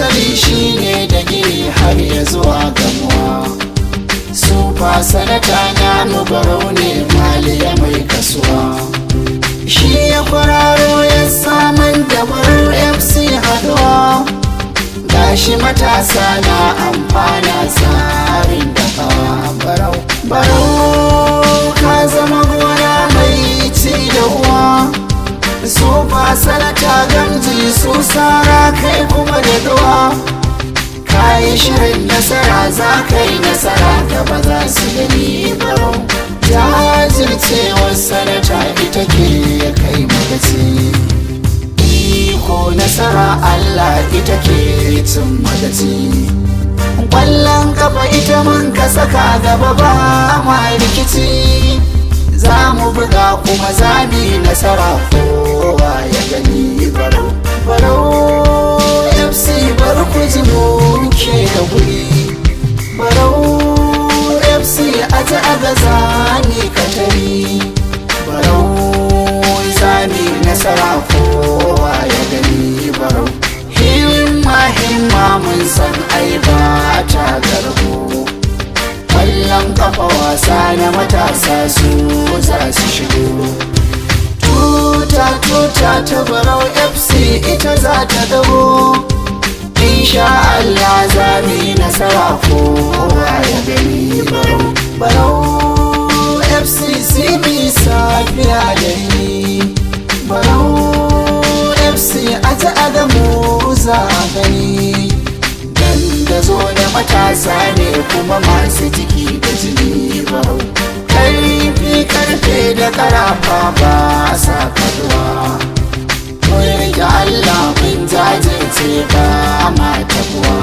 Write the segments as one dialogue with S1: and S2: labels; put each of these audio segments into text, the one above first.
S1: asali shine da gini har ya zuwa gamuwa. Super sanata na nubarau ne maliya mai kasuwa. Shi ya kwararo ya saman da barar FC haduwa. Gashi matasa na amfana tsarin da kawa barau. Barau ka zama gona mai ci da uwa. Super sanata gamji su sara kai kuma da duwa. Kayi shirin nasara za ka yi nasara gaba za su gani barau. Jajircewar sanata ita ke kai magaci. Iko nasara Allah ita ke cin magaci. Ƙwallon kafa ita mun ka saka gaba ba ma rikici. Za mu buga kuma za mu yi nasara kowa ya gani barau. Barau FC bar ku ji mu ke da guri. Barau FC a ta agaza ni katari. Barau zani nasara kowa ya gani barau. Himma mun san ai ba ta garbo. Ƙwallon kafa wasa na matasa su za su shigo. Tuta ta barau FC ita za ta dago. Insha Allah za mu yi nasara kowa ya gani barau. Barau FC CB safiya da yi. Barau FC a ta adamu za a gani. Da zo da matasa ne kuma masu jiki da jini barau. Karfe da karafa ba sa kaduwa. Mun da Allah mun jajirce ba ma tabuwa.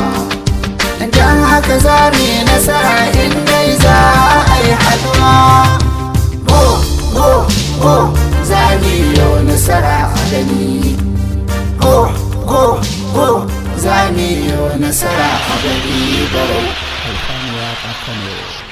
S1: Dan haka za mu yi nasara in dai za a yi haduwa. Go za mu yi nasara a gani. Go za mu yi nasara a gani barau.
S2: Alfanu ya Kano.